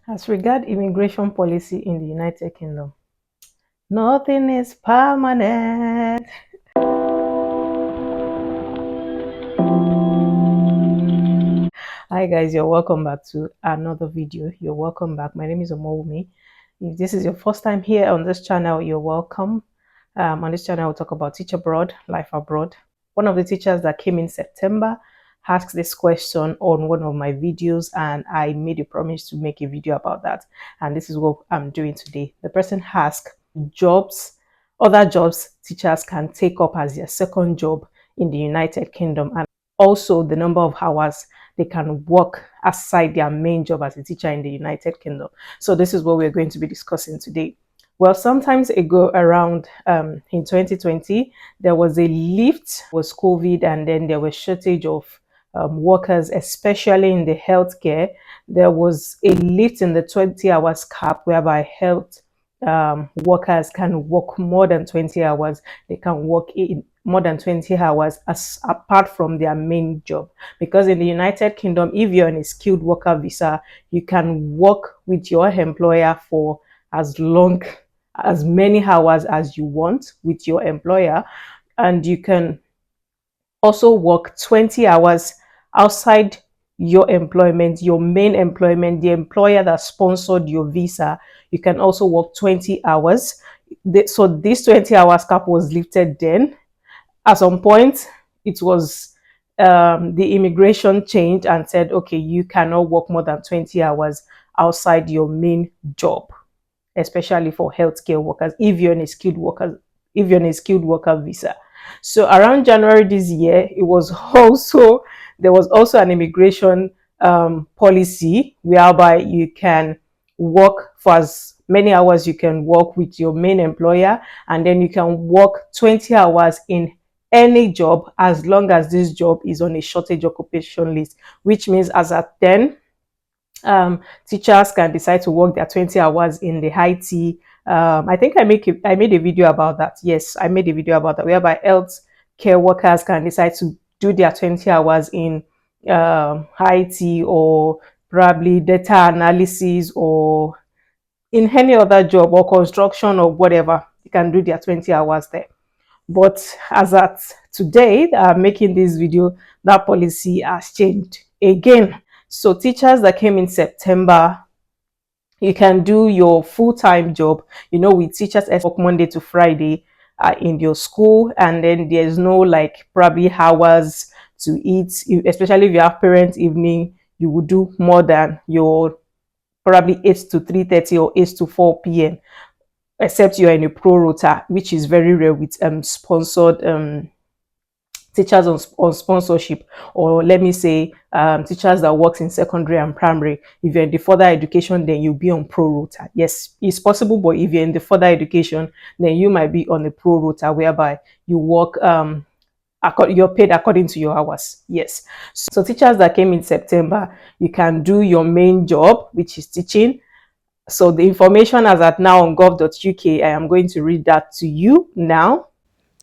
As regard immigration policy in the United Kingdom, nothing is permanent. Hi guys, you're welcome back to another video. You're welcome back. My name is Omowumi. If this is your first time here on this channel, you're welcome. On this channel, we'll talk about teach abroad, life abroad. One of the teachers that came in September asked this question on one of my videos, and I made a promise to make a video about that. And this is what I'm doing today. The person asked other jobs teachers can take up as their second job in the United Kingdom, and also the number of hours they can work aside their main job as a teacher in the United Kingdom. So this is what we're going to be discussing today. Well, sometimes ago around in 2020, there was a lift, was COVID, and then there was shortage of workers, especially in the healthcare. There was a lift in the 20 hours cap whereby health workers can work more than 20 hours. They can work in more than 20 hours as apart from their main job, because in the United Kingdom, if you're on a skilled worker visa, you can work with your employer for as many hours as you want with your employer, and you can also work 20 hours outside your employment, your main employment, the employer that sponsored your visa. You can also work 20 hours. So this 20 hours cap was lifted then. At some point, it was the immigration changed and said, okay, you cannot work more than 20 hours outside your main job, especially for healthcare workers if you're in a skilled worker visa. So around January this year, there was also an immigration policy whereby you can work for as many hours you can work with your main employer, and then you can work 20 hours in any job as long as this job is on a shortage occupation list, which means as at then, teachers can decide to work their 20 hours in the IT. I think I made a video about that. Yes, I made a video about that, whereby health care workers can decide to do their 20 hours in IT, or probably data analysis, or in any other job, or construction, or whatever. You can do their 20 hours there. But as at today, making this video, that policy has changed again. So teachers that came in September, you can do your full-time job, with teachers work Monday to Friday in your school, and then there's no like probably hours to eat, especially if you have parent evening. You would do more than your probably 8 to 3:30 or 8 to 4 p.m, except you're in a pro rota, which is very rare with sponsored teachers on sponsorship, or let me say teachers that works in secondary and primary. If you're in the further education, then you'll be on pro rota. Yes, it's possible, but if you're in the further education, then you might be on a pro rota whereby you work you're paid according to your hours. Yes, so teachers that came in September, you can do your main job, which is teaching. So the information as at now on gov.uk, I am going to read that to you now.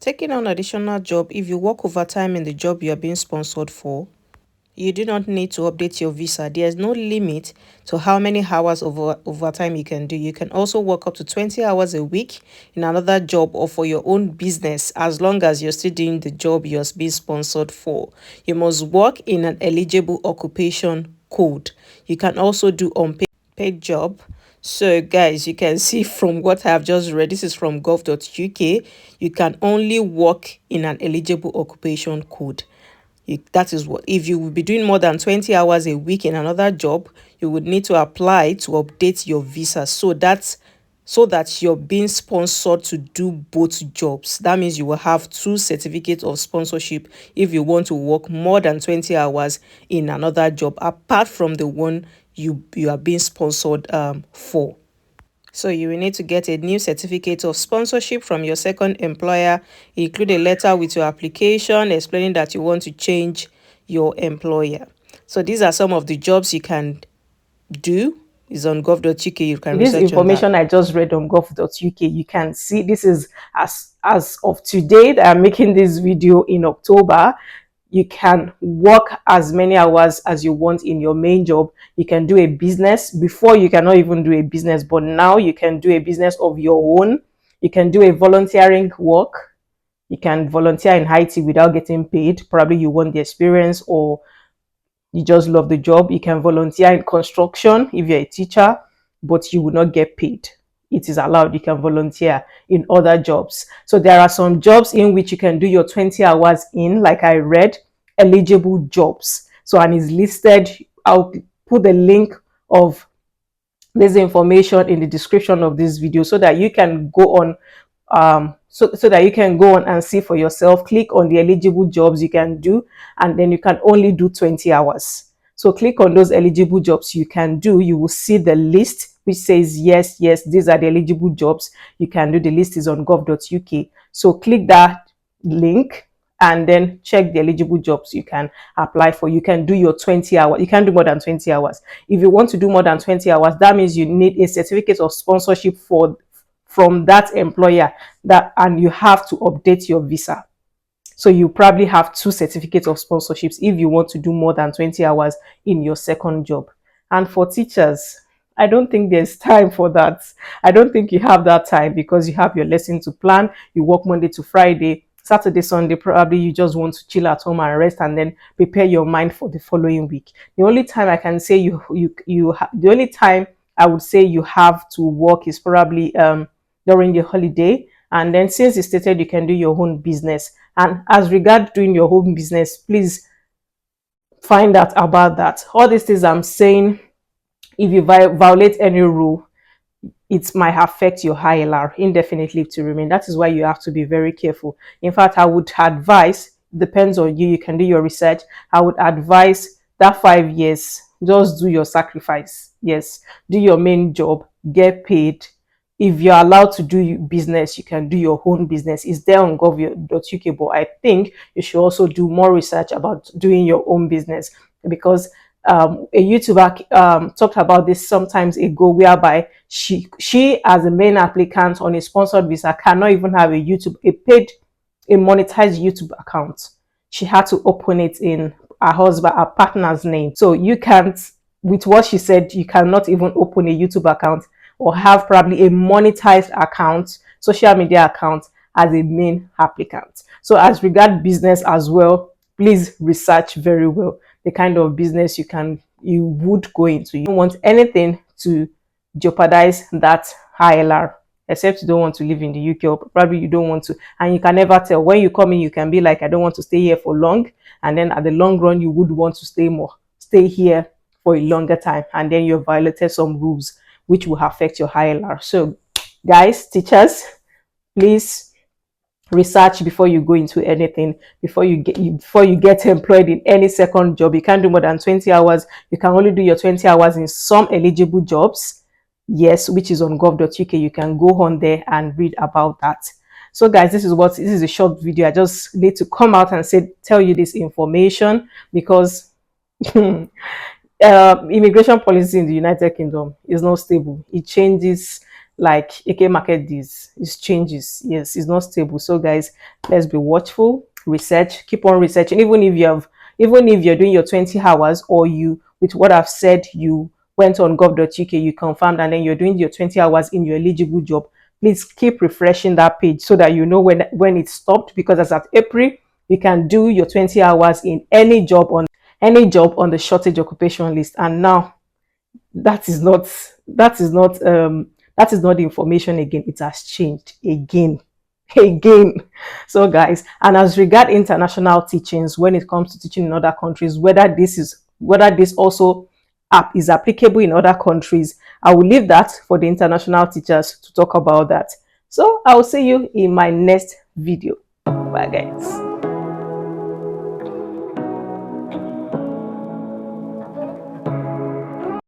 Taking on additional job. If you work overtime in the job you are being sponsored for, you do not need to update your visa. There is no limit to how many hours of overtime you can do. You can also work up to 20 hours a week in another job or for your own business, as long as you're still doing the job you're being sponsored for. You must work in an eligible occupation code. You can also do unpaid job. So guys, you can see from what I have just read, this is from gov.uk, you can only work in an eligible occupation code. That is what, if you will be doing more than 20 hours a week in another job, you would need to apply to update your visa so that you're being sponsored to do both jobs. That means you will have 2 certificates of sponsorship if you want to work more than 20 hours in another job, apart from the one you are being sponsored for. So you will need to get a new certificate of sponsorship from your second employer. Include a letter with your application explaining that you want to change your employer. So these are some of the jobs you can do. Is on gov.uk. You can research this information I just read on gov.uk. You can see this is as of today that I'm making this video in October. You can work as many hours as you want in your main job. You can do a business. Before, you cannot even do a business, but now you can do a business of your own. You can do a volunteering work. You can volunteer in IT without getting paid. Probably you want the experience, or you just love the job. You can volunteer in construction if you're a teacher, but you will not get paid. It is allowed. You can volunteer in other jobs. So there are some jobs in which you can do your 20 hours in, like I read, eligible jobs. So, and it's listed. I'll put the link of this information in the description of this video so that you can go on so that you can go on and see for yourself. Click on the eligible jobs you can do, and then you can only do 20 hours. So click on those eligible jobs you can do. You will see the list which says yes, these are the eligible jobs you can do. The list is on gov.uk. So click that link and then check the eligible jobs you can apply for. You can do your 20 hours. You can do more than 20 hours. If you want to do more than 20 hours, that means you need a certificate of sponsorship from that employer, and you have to update your visa. So you probably have 2 certificates of sponsorships if you want to do more than 20 hours in your second job. And for teachers, I don't think there's time for that. I don't think you have that time, because you have your lesson to plan. You work Monday to Friday. Saturday, Sunday, probably you just want to chill at home and rest, and then prepare your mind for the following week. The only time I can say the only time I would say you have to work is probably during the holiday. And then, since it's stated you can do your own business, and as regard doing your own business, please find out about that. All these things I'm saying, if you violate any rule, it might affect your ILR, indefinite leave to remain. That is why you have to be very careful. In fact, I would advise, depends on you, you can do your research. I would advise that 5 years, just do your sacrifice. Yes, do your main job, get paid. If you're allowed to do business, you can do your own business. It's there on gov.uk, but I think you should also do more research about doing your own business, because a YouTuber talked about this sometimes ago, whereby she as a main applicant on a sponsored visa cannot even have a monetized YouTube account. She had to open it in her partner's name. So you can't, with what she said, you cannot even open a YouTube account or have probably a monetized account, social media account, as a main applicant. So as regard business as well, please research very well the kind of business you would go into. You don't want anything to jeopardize that ILR, except you don't want to live in the UK, or probably you don't want to, and you can never tell. When you come in, you can be like, I don't want to stay here for long, and then at the long run you would want to stay here for a longer time, and then you've violated some rules which will affect your ILR. So guys, teachers, please research before you go into anything. Before you get employed in any second job, you can't do more than 20 hours. You can only do your 20 hours in some eligible jobs, yes, which is on gov.uk. You can go on there and read about that. So guys, this is a short video. I just need to come out and tell you this information, because immigration policy in the United Kingdom is not stable. It changes like AK market days. It changes. Yes, it's not stable. So guys, let's be watchful. Research. Keep on researching. Even if you're doing your 20 hours, or you, with what I've said, you went on gov.uk, you confirmed, and then you're doing your 20 hours in your eligible job, please keep refreshing that page so that you know when it stopped, because as at April, you can do your 20 hours in any job on the shortage occupation list. And now that is not the information again. It has changed again. So guys, and as regard international teachings, when it comes to teaching in other countries, whether this also is applicable in other countries, I will leave that for the international teachers to talk about that. So I will see you in my next video. Bye guys.